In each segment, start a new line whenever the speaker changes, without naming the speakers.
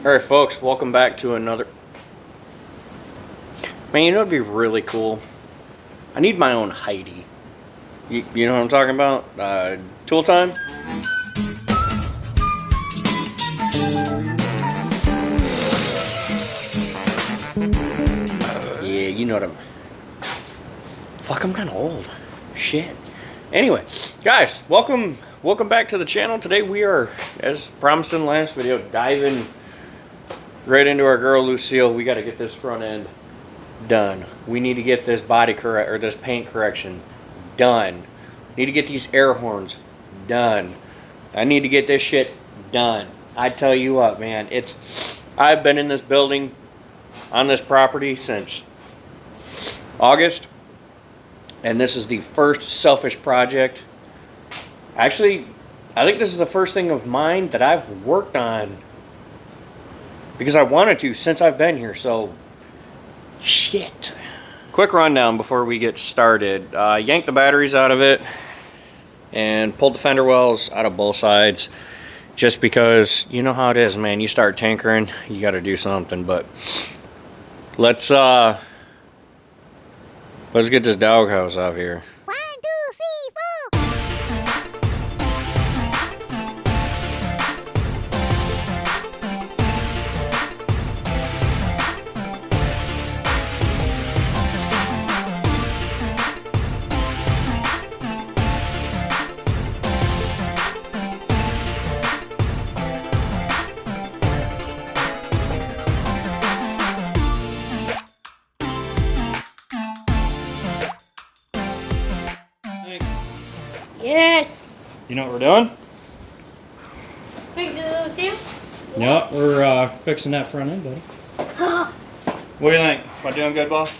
Alright folks, welcome back to another... Man, you know what'd be really cool? I need my own Heidi. You know what I'm talking about? Tool time? Yeah, you know what I'm... Fuck, I'm kind of old. Shit. Anyway, guys, welcome back to the channel. Today we are, as promised in the last video, diving right into our girl Lucille. We got to get this front end done. We need to get this this paint correction done. Need to get these air horns done. I need to get this shit done. I tell you what, man, I've been in this building on this property since August, and this is the first selfish project. Actually, I think this is the first thing of mine that I've worked on because I wanted to since I've been here, so shit. Quick rundown before we get started. Yanked the batteries out of it and pulled the fender wells out of both sides just because you know how it is, man. You start tinkering, you got to do something. But let's get this doghouse out here.
Yes.
You know what we're doing?
Fix it, Lucille?
Yep, we're fixing that front end, buddy. What do you think? Am I doing good, boss?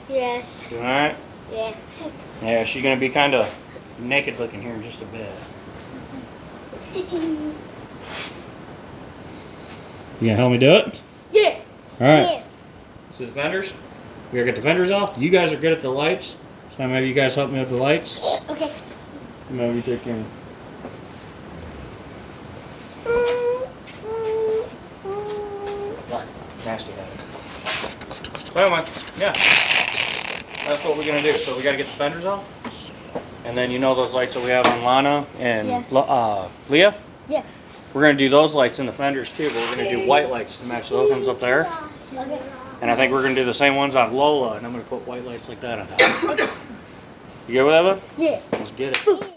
Yes.
Doing alright?
Yeah.
Yeah, she's gonna be kind of naked looking here in just a bit. You gonna help me do it?
Yeah.
Alright.
Yeah.
So the fenders. We gotta get the fenders off. You guys are good at the lights. So maybe you guys help me with the lights.
Okay.
Maybe take him. What? Nasty guy. Well, yeah. That's what we're gonna do. So we gotta get the fenders off. And then you know those lights that we have on Lana and Leah?
Yeah.
We're gonna do those lights in the fenders too, but we're gonna do white lights to match those ones up there.
Okay.
And I think we're gonna do the same ones on Lola, and I'm gonna put white lights like that on top. You good with that, bud?
Yeah.
Let's get it.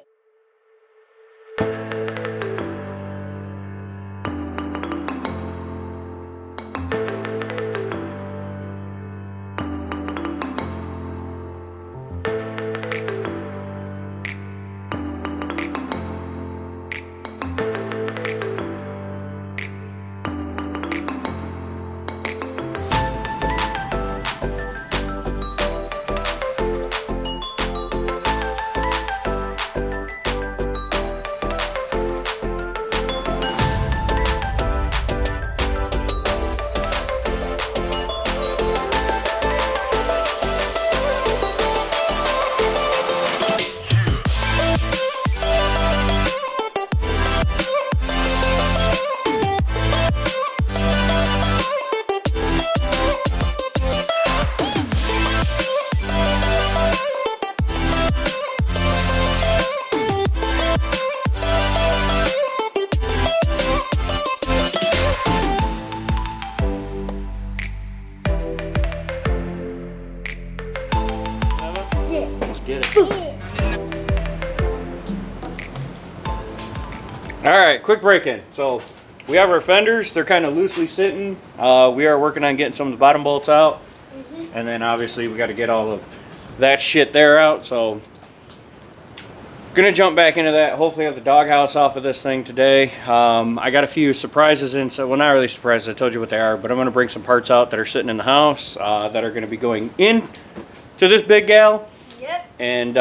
Get it. Alright, quick break-in. So we have our fenders. They're kind of loosely sitting. We are working on getting some of the bottom bolts out. And then obviously we got to get all of that shit there out. So gonna jump back into that. Hopefully have the doghouse off of this thing today. I got a few surprises in. So, well, not really surprises. I told you what they are. But I'm going to bring some parts out that are sitting in the house that are going to be going in to this big gal.
Yep.
And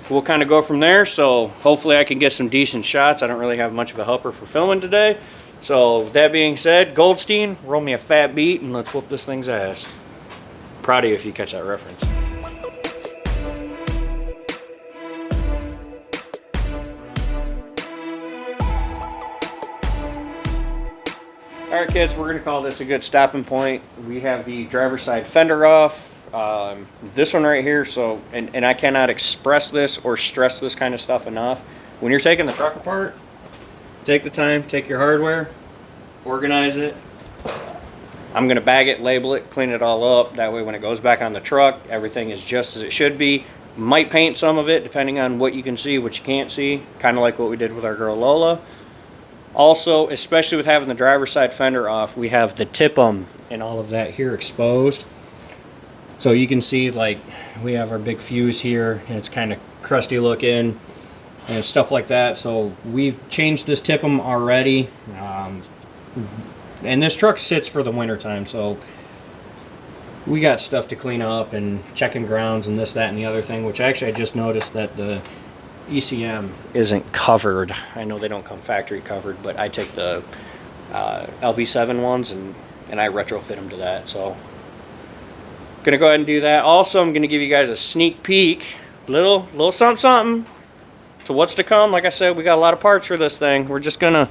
we'll kind of go from there. So hopefully I can get some decent shots. I don't really have much of a helper for filming today. So that being said, Goldstein, roll me a fat beat and let's whoop this thing's ass. Proud of you if you catch that reference. Alright kids, we're going to call this a good stopping point. We have the driver's side fender off. This one right here, so, and I cannot express this or stress this kind of stuff enough. When you're taking the truck apart, take the time, take your hardware, organize it. I'm going to bag it, label it, clean it all up. That way when it goes back on the truck, everything is just as it should be. Might paint some of it depending on what you can see, what you can't see. Kind of like what we did with our girl Lola. Also, especially with having the driver's side fender off, we have the TIPM and all of that here exposed. So you can see, like, we have our big fuse here, and it's kind of crusty looking and stuff like that. So we've changed this TIPM already. And this truck sits for the winter time, so we got stuff to clean up and checking grounds and this, that, and the other thing, which actually I just noticed that the ECM isn't covered. I know they don't come factory covered, but I take the LB7 ones and I retrofit them to that. So gonna go ahead and do that. Also, I'm gonna give you guys a sneak peek, little something to what's to come. Like I said, we got a lot of parts for this thing. We're just gonna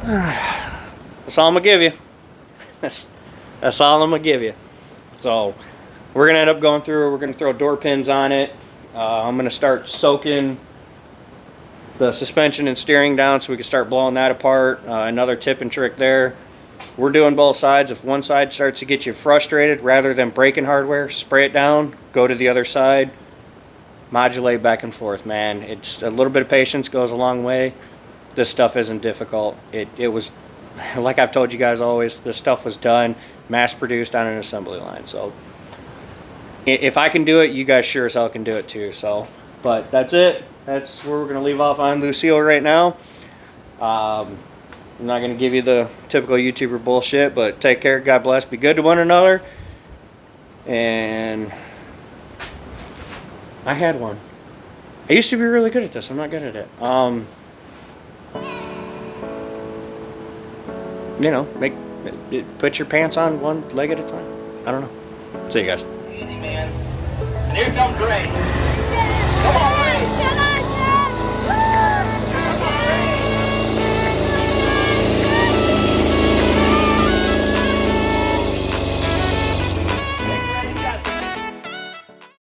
that's all I'm gonna give you. That's all I'm gonna give you. So we're gonna end up going through, we're gonna throw door pins on it. I'm going to start soaking the suspension and steering down so we can start blowing that apart. Another tip and trick there. We're doing both sides. If one side starts to get you frustrated, rather than breaking hardware, spray it down, go to the other side, modulate back and forth, man. It's a little bit of patience goes a long way. This stuff isn't difficult. It was, like I've told you guys always, this stuff was done, mass produced on an assembly line. So if I can do it, you guys sure as hell can do it too. So, but that's it. That's where we're going to leave off on Lucille right now. I'm not going to give you the typical YouTuber bullshit, but take care, God bless, be good to one another. And I had one. I used to be really good at this. I'm not good at it. You know, put your pants on one leg at a time. I don't know. See you guys.
Man. And here comes Ray.